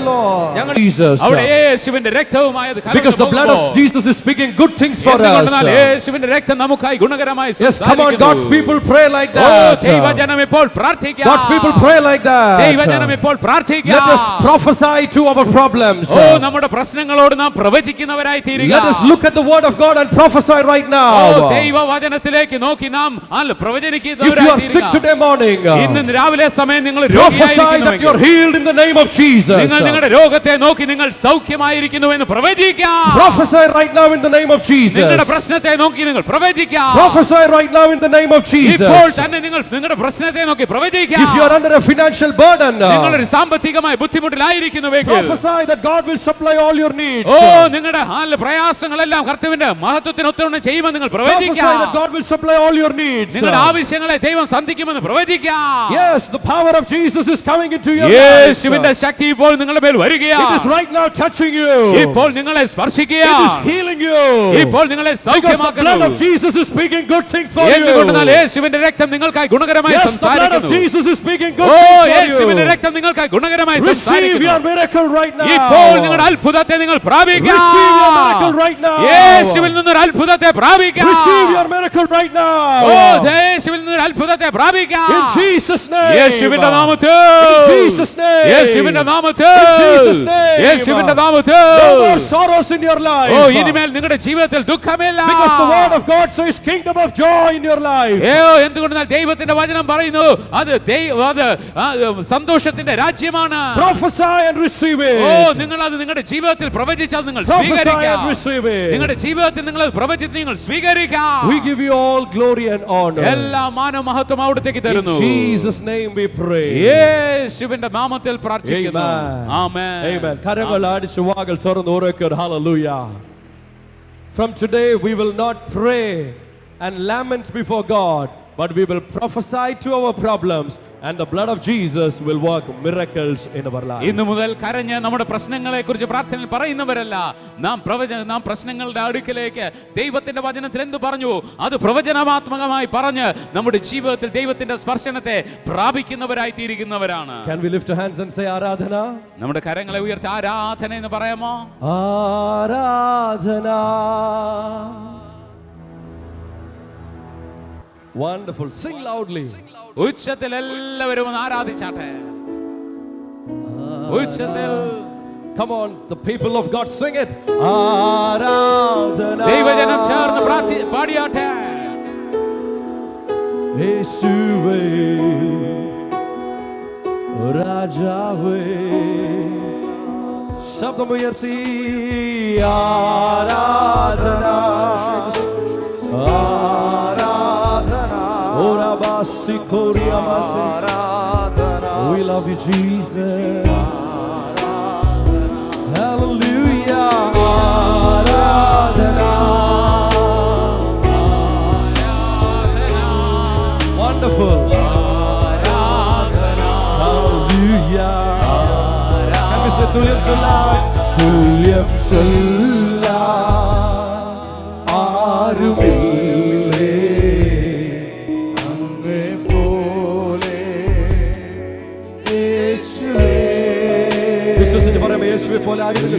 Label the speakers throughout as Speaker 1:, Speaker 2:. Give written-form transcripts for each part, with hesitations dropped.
Speaker 1: Lord. Jesus. Because the blood of Jesus is speaking good things for us. Yes, come on, God's people pray like that. God's people pray like that. Let us prophesy to our problems. Let us look at the word of God and prophesy right now. If you are sick today morning, prophesy that you are healed in the name of Jesus. Prophesy right now in the name of Jesus. Prophesy right now in the name of Jesus. If you are under a financial burden, prophesy that God will supply all your needs. Prophesy that God will supply all your needs. Yes, the power of Jesus is coming into your life. It is right now touching you. It is healing you. Because the blood of Jesus is speaking good things for you. Yes, the blood of Jesus is speaking good things for you. Receive your miracle right now. Receive your miracle right now. Receive your miracle right now. In Jesus' name. In Jesus' name. In Jesus' name. No more sorrows in your life. Because the word of God says kingdom of joy in your life. Prophesy and receive it. Prophesy and receive it. We give you all glory and honor. In Jesus' name we pray. Amen. Hallelujah. From today we will not pray and lament before God, but we will prophesy to our problems, and the blood of Jesus will work miracles in our life.
Speaker 2: ഇന്നു മുതൽ കരഞ്ഞ് നമ്മുടെ പ്രശ്നങ്ങളെക്കുറിച്ച് പ്രാർത്ഥനയിൽ പറയുന്നവരല്ല. നാം പ്രശ്നങ്ങളുടെ അടുക്കലേക്ക് ദൈവത്തിന്റെ വചനത്തിൽ എന്തു പറഞ്ഞു അത് പ്രവചനാത്മകമായി പറഞ്ഞ് നമ്മുടെ ജീവിതത്തിൽ ദൈവത്തിന്റെ സ്പർശനത്തെ പ്രാപിക്കുന്നവരായി തീരുന്നവരാണ്.
Speaker 1: Can we lift our hands and say ആരാധന?
Speaker 2: നമ്മുടെ കരങ്ങളെ ഉയർത്തി ആരാധന എന്ന് പറയാമോ?
Speaker 1: ആരാധന. Wonderful. Sing loudly.
Speaker 2: ഉച്ചത്തിൽ എല്ലാവരും ഒന്ന് ആരാധിച്ചാട്ടെ. ഉച്ചത്തിൽ.
Speaker 1: Come on, the people of God, sing it. ആരാധന.
Speaker 2: ദൈവജനം ചേർന്ന് പാടിയാട്ടെ.
Speaker 1: യേശുവേ രാജാവേ ശബ്ദമുയർത്തി ആരാധന. We love you, Jesus. Hallelujah. Wonderful. Hallelujah. Can we say Tulyam Challah? Tulyam Challah. Arumille.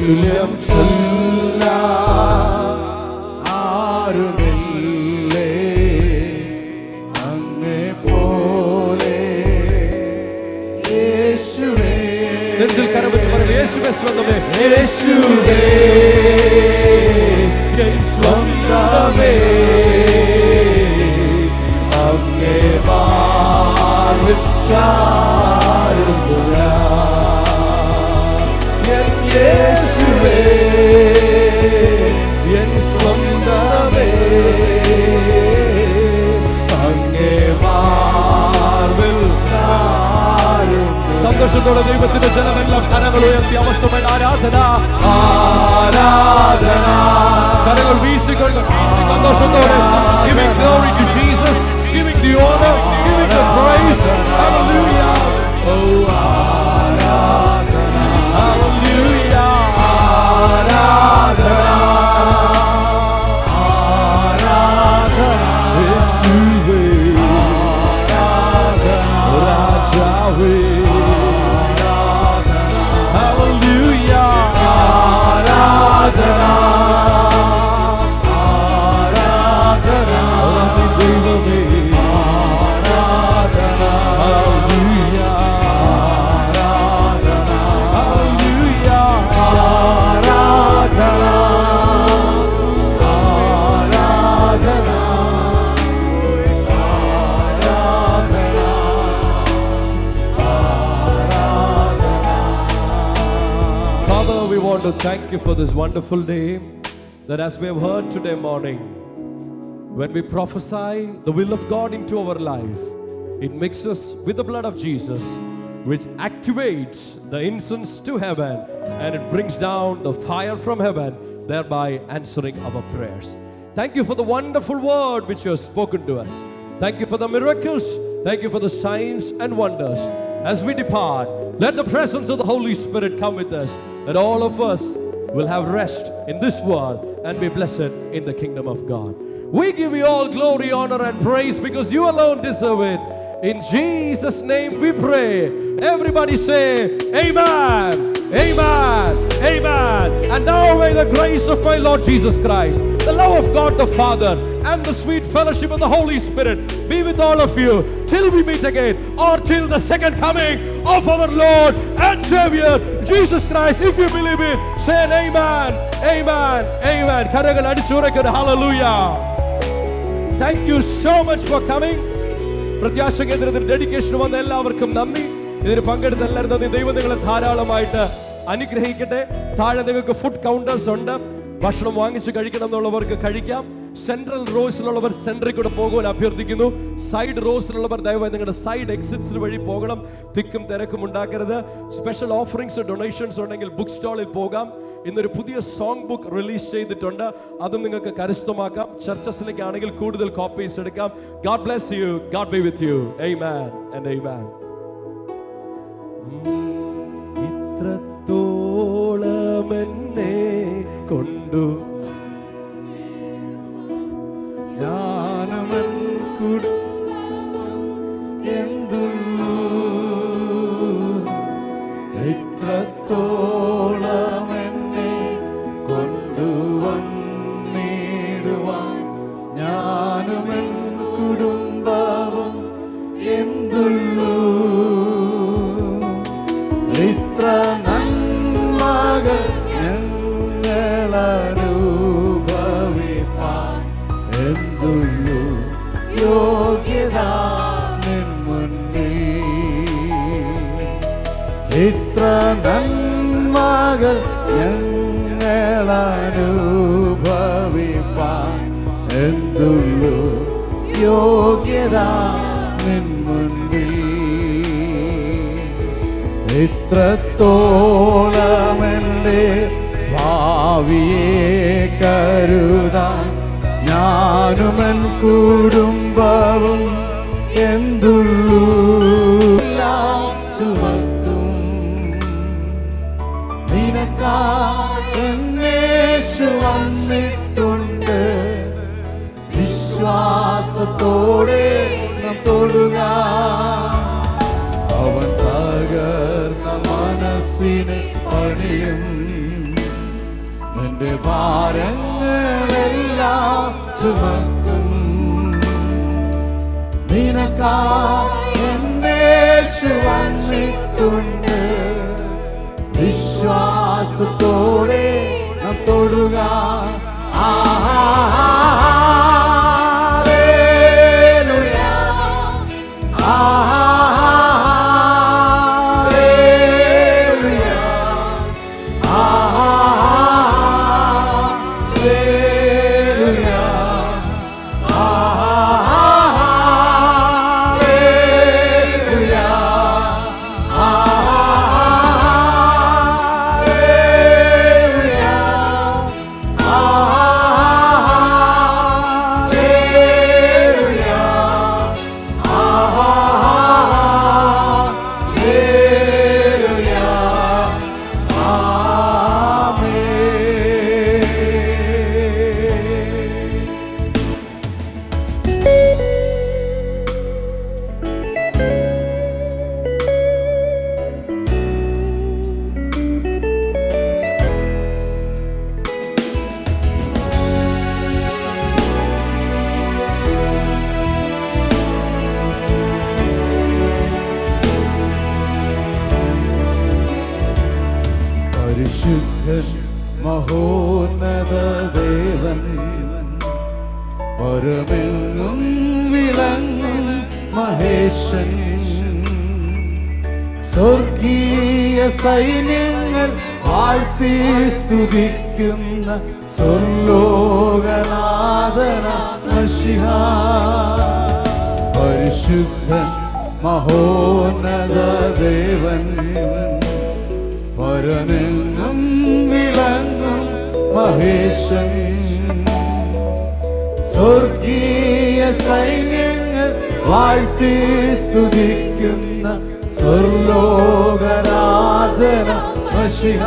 Speaker 1: തുല്യം ആരുമില്ലേ അങ്ങേ പോലെ യേശുവേ. നെഞ്ചിൽ കരവച്ച് പറയും യേശുവേ സ്വന്തമേ. യേശുവേ എൻ സ്വന്തമേ അങ്ങേ മാർവിൽ ചാരുന്നു. യേശുവേ എൻ സ്വന്തമേ അങ്ങേ മാർവിൽ ചാരുന്നു. സന്തോഷത്തോടെ ദൈവത്തിന്റെ ജനമെല്ലാം കരങ്ങൾ ഉയർത്തി അവസരമായ ആരാധന. ആരാധന. കരങ്ങൾ വീശിക്കൊണ്ട് സന്തോഷത്തോടെ giving glory to Jesus, giving the honor, giving the praise. Hallelujah. Oh ആരാധന. Hallelujah. ആരാധന. ആരാധന. യേശുവേ ആരാധന. രാജാവേ ആരാധന. Hallelujah.
Speaker 3: Father, we want to thank you for this wonderful day, that as we have heard today morning, when we prophesy the will of God into our life, it mixes with the blood of Jesus, which activates the incense to heaven, and it brings down the fire from heaven, thereby answering our prayers. Thank you for the wonderful word which you have spoken to us. Thank you for the miracles. Thank you for the signs and wonders. As we depart, let the presence of the Holy Spirit come with us, that all of us will have rest in this world and be blessed in the kingdom of God. We give you all glory, honor, and praise because you alone deserve it. In Jesus' name we pray. Everybody say amen, amen, amen. And now may the grace of my Lord Jesus Christ, the love of God the Father, and the sweet fellowship of the Holy Spirit be with all of you till we meet again, or till the second coming of our Lord and Savior Jesus Christ. If you believe it, say an amen, amen, amen. Karagal adichurakadu, hallelujah. Thank you so much for coming. പ്രത്യാശ കേന്ദ്രത്തിൽ dedication വന്ന എല്ലാവർക്കും നന്ദി. ഇതിന് പങ്കെടുത്ത എല്ലാവരും നന്ദി. ദൈവം നിങ്ങളെ ധാരാളമായിട്ട് അനുഗ്രഹിക്കട്ടെ. താഴെ നിങ്ങൾക്ക് ഫുഡ് കൗണ്ടേഴ്സ് ഉണ്ട്. ഭക്ഷണം വാങ്ങിച്ച് കഴിക്കണം എന്നുള്ളവർക്ക് കഴിക്കാം. സെൻട്രൽ റോസിലുള്ളവർ സെൻട്രിൽ കൂടെ പോകുവാൻ അഭ്യർത്ഥിക്കുന്നു. സൈഡ് റോസിലുള്ളവർ ദയവായി നിങ്ങളുടെ സൈഡ് എക്സിറ്റ്സിന് വഴി പോകണം. തിക്കും തിരക്കും ഉണ്ടാക്കരുത്. സ്പെഷ്യൽ ഓഫറിങ്സ് ഡൊണേഷൻസ് ഉണ്ടെങ്കിൽ ബുക്ക് സ്റ്റാളിൽ പോകാം. ഇന്നൊരു പുതിയ സോങ് ബുക്ക് റിലീസ് ചെയ്തിട്ടുണ്ട്, അതും നിങ്ങൾക്ക് കരസ്ഥമാക്കാം. ചർച്ചസിലേക്കാണെങ്കിൽ കൂടുതൽ കോപ്പീസ് എടുക്കാം. God bless you, God be with you. Amen and amen. ഇത്രത്തോളം എന്നെ കൊണ്ടു ജ്ഞാനമൻ എന്തുള്ളൂ, ഇത്രത്തോളം എന്നെ കൊണ്ടുവന്നിടുവാൻ ഞാനുമെൻ കുടുംബവും എന്തുള്ളൂ, ഇത്ര നന്മകൾ ഞങ്ങളനുഭവിപ്പാൻ എന്തുള്ളൂ യോഗ്യത നിൻ മുന്നിൽ, ഇത്ര നന്മകൾ ഞങ്ങളനുഭവിപ്പാൻ എന്തുള്ളൂ യോഗ്യത നിൻ മുന്നിൽ, ഇത്രത്തോളം എൻ്റെ ഭാവിയെ കരുതാൻ ഞാനുമെൻ കുടുംബവും എന്തുള്ളൂ ചുമത്തും, നിനക്കായി എന്നേശു വന്നിട്ടുണ്ട്, വിശ്വാസത്തോടെ നാം തൊടുക, അവൻ തകർന്ന മനസ്സിനെ പണിയും, നിന്റെ ഭാരങ്ങളെല്ലാം ചുമക്കും, നിനക്കായി എന്നേശു വന്നിട്ടുണ്ട്, വിശ്വാസത്തോടെ നാം തൊടുക. പരിശുദ്ധൻ മഹോന്നത ദേവൻ, പരമെങ്ങും വിളങ്ങും മഹേശൻ, സ്വർഗീയ സൈന്യങ്ങൾ
Speaker 4: വാഴ്ത്തി സ്തുതിക്കുന്ന സ്വർലോകനാഥന മശിഹ. പരിശുദ്ധൻ മഹോന്നത ദേവൻ, പരനെന്നും വിളങ്ങും മഹേശൻ. സ്വർഗീയ സൈന്യങ്ങൾ വാഴ്ത്തി സ്തുതിക്കുന്ന സ്വർലോകരാജന മശിഹ.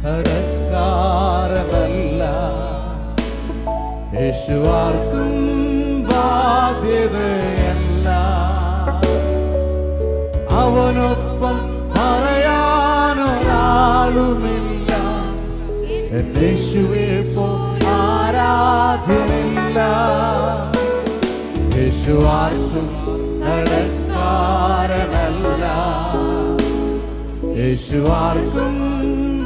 Speaker 4: കടക്കാരനല്ല, യേശുവാർക്കും ബാധ്യതയല്ല. അവനൊപ്പം പറയാനൊരാളുമില്ല, യേശുവേ പോൽ ആരാധ്യനില്ല. യേശുവാർക്കും കടക്കാരനല്ല, യേശുവാർക്കും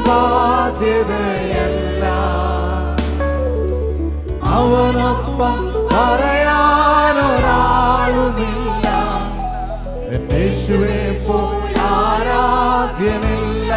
Speaker 4: ബാധ്യതയല്ല. അവനൊപ്പം പറയാനൊരാളുമില്ല, യേശുവേ പോൽ ആരാധ്യനില്ല.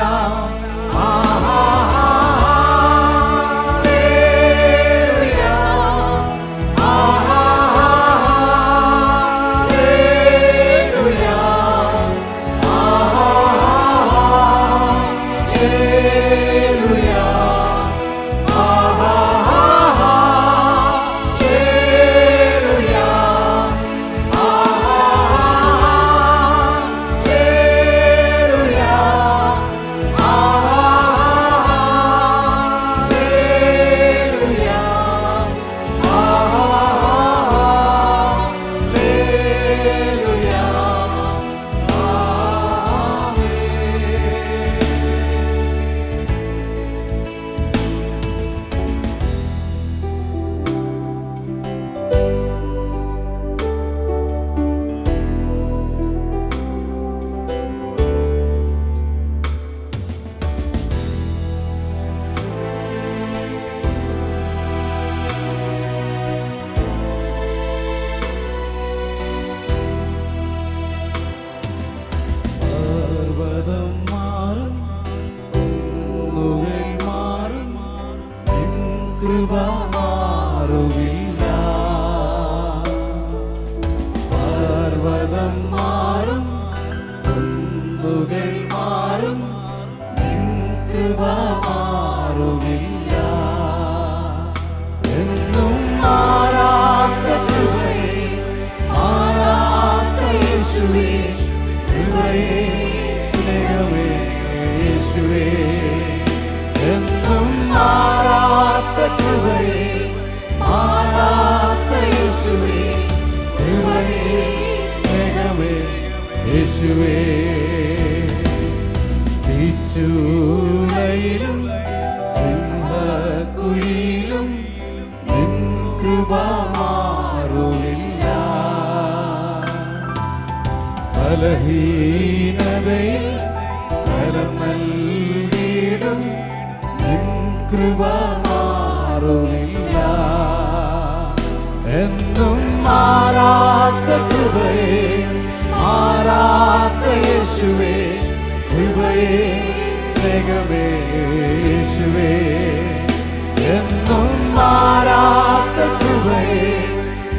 Speaker 4: കൃപ മാറുകില്ല. പർവ്വതം മാറും, കുന്നുകൾ മാറും, നിൻ കൃപ മാറുകില്ല. എന്നും മാറാത്ത കൃപയേ, മാറാത്ത യേശുവേ, കൃപയേ, സ്നേഹമേ യേശുവേ. എന്നും മാറാത്ത കൃപയേ, മാറാത്ത യേശുവേ, കൃപയേ, സ്നേഹമേ യേശുവേ. ചൂളയിലും സിംഹക്കുഴിയിലും നിൻ കൃപ മാറുന്നില്ല. ബലഹീനതയിൽ ബലം നൽകിയിടും നിൻ കൃപ മാറുന്നില്ല. എന്നും മാറാത്ത കൃപയെ, മാറാത്ത യേശുവേ, കൃപയെ സ്നേഹമേ യേശുവേ. എന്നും മാറാത്ത കൃപയെ,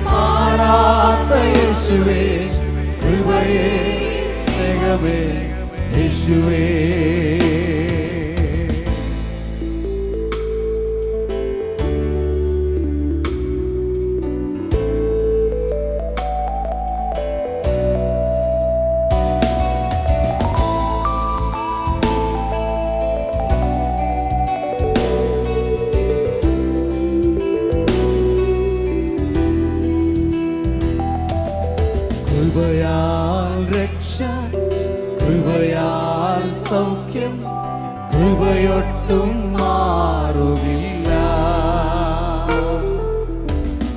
Speaker 4: മാറാത്ത യേശുവേ, കൃപയെ സ്നേഹമേ യേശുവേ. കൃപയാൽ രക്ഷ, കൃപയാൽ സൗഖ്യം, കൃപയൊട്ടും മാറുകില്ല.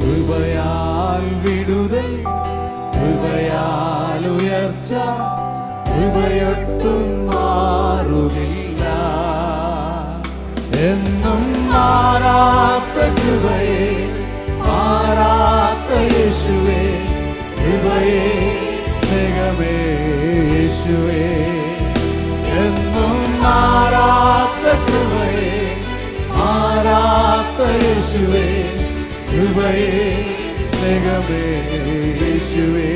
Speaker 4: കൃപയാൽ വിടുതൽ, കൃപയാൽ ഉയർച്ച, കൃപയൊട്ടും മാറുകില്ല. എന്നും മാറാത്ത കൃപയെ, മാറാത്ത യേശുവേ, കൃപയെ സ്നേഹമേ യേശുവേ. എന്നും മാറാത്ത കൃപയെ, മാറാത്ത യേശുവേ, കൃപയെ സ്നേഹമേ യേശുവേ.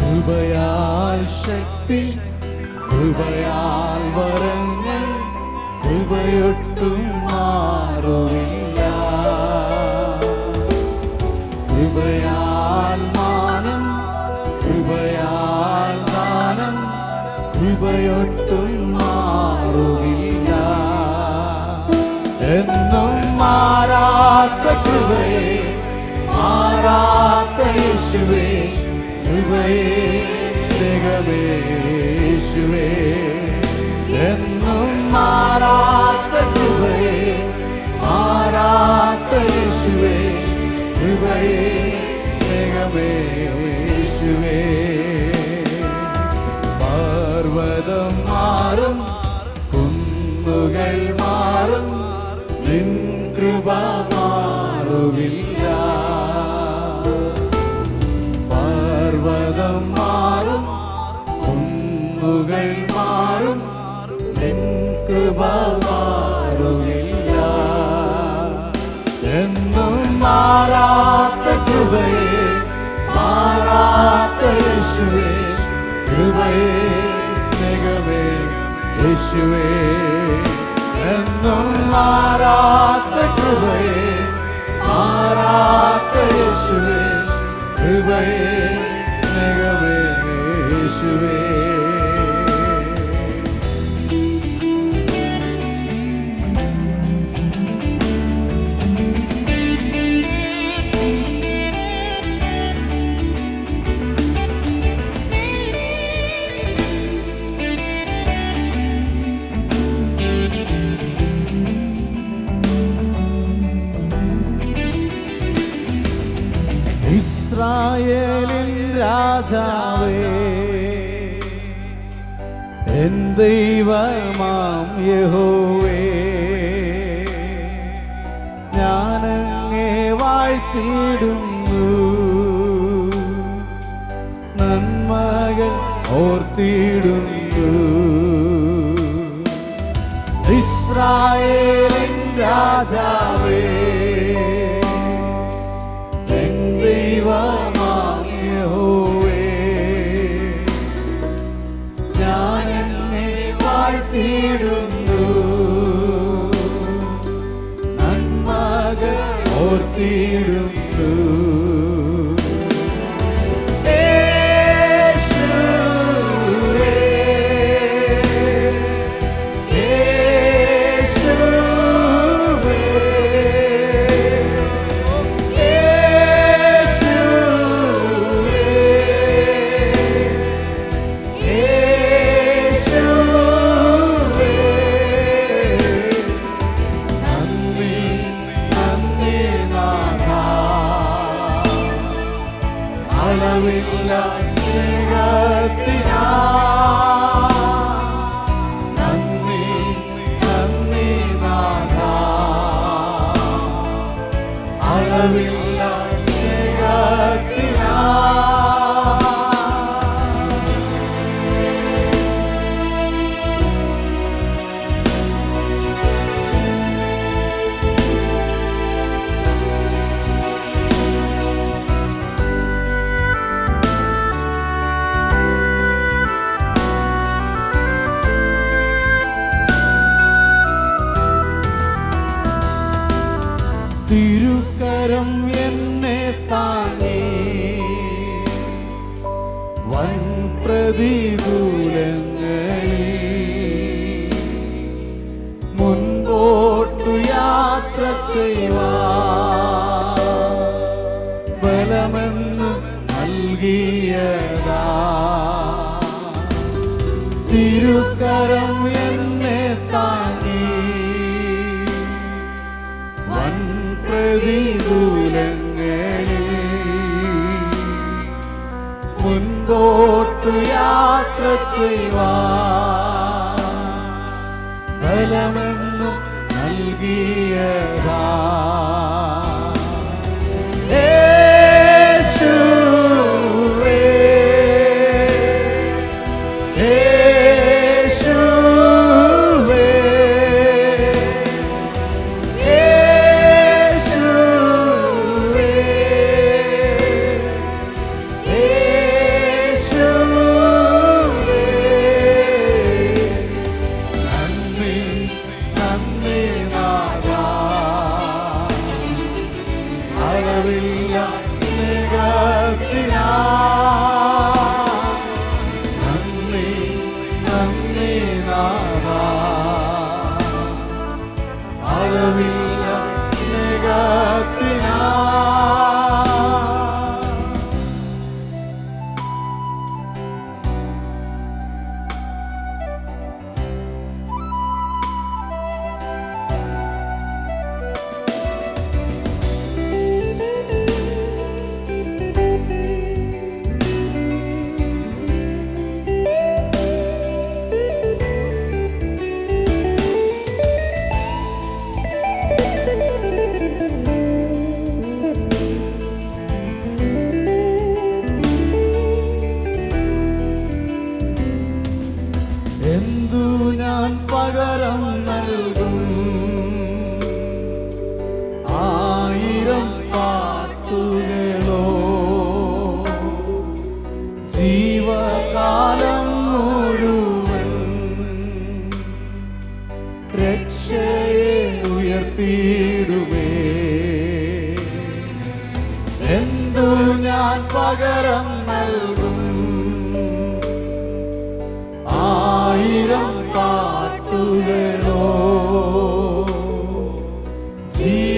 Speaker 4: കൃപയാൽ ശക്തി, കൃപയാൽ വരങ്ങൾ, കൃപയൊട്ടും മാറുന്നില്ല. കൃപയാൽ മാനം, കൃപയാൽ ദാനം, കൃപയൊട്ടും മാറുന്നില്ല. എന്നും മാറാത്ത കൃപയെ, മാറാത്ത യേശുവേ, കൃപയെ സ്നേഹമേ യേശുവേ. എന്നും മാറാത്ത കൃപയെ, മാറാത്ത യേശുവേ, കൃപയെ സ്നേഹമേ യേശുവേ. പർവ്വതം മാറും, കുന്നുകൾ മാറും, നിൻ കൃപ മാറുകില്ല. പർവ്വതം മാറും, കുന്നുകൾ മാറും, നിൻ കൃപ മാറുകില്ല. എന്നും മാറാത്ത കൃപയെ, മാറാത്ത യേശുവേ, കൃപയെ സ്നേഹമേ യേശുവേ. എന്നും മാറാത്ത കൃപയെ, മാറാത്ത യേശുവേ, കൃപയെ സ്നേഹമേ യേശുവേ. ഇസ്രായേലിൻ രാജാവേ, എൻ ദൈവമാം യഹോവേ, ഞാനങ്ങേ വാഴ്ത്തിയിടുന്നു, നന്മകൾ ഓർത്തിയിടുന്നു. ഇസ്രായേലിൻ രാജാവേ, ദൈവമാം യഹോവേ, ഞാനെന്നെ വാഴ്ത്തിയിടുന്നു, നന്മകൾ ഓർത്തിടുന്നു. അളവില്ല സ്നേഹത്തിനാ നന്ദി നന്ദി നാഥാ. അളവില്ല സ്നേഹത്തിനാ തിരുക്കരം എന്നെ താങ്ങി വൻ പ്രതികൂലങ്ങളിൽ മുൻപോട്ടു യാത്ര ചെയ്യുവാൻ ബലമെന്നു നൽകിയതാ. തിരുക്കരം എന്നെ താങ്ങി വൻ പ്രതികൂലങ്ങളിൽ മുൻപോട്ടു യാത്ര ചെയ്യുവാൻ ബലമെന്നും നൽകിയതാ. യേശുവേ യേശുവേ അളവില്ല സ്നേഹത്തിനാ നന്ദി നന്ദി നാഥാ. അളവില്ല സ്നേഹത്തിനാ എന്തു ഞാൻ പകരം നൽകും? ആയിരം പാട്ടുകളോ ജീവകാലം മുഴുവൻ രക്ഷയെ ഉയർത്തിയിടുമേ. എന്തു ഞാൻ പകരം നൽകും? ആയിരം പാട്ടുകളോ ജീവ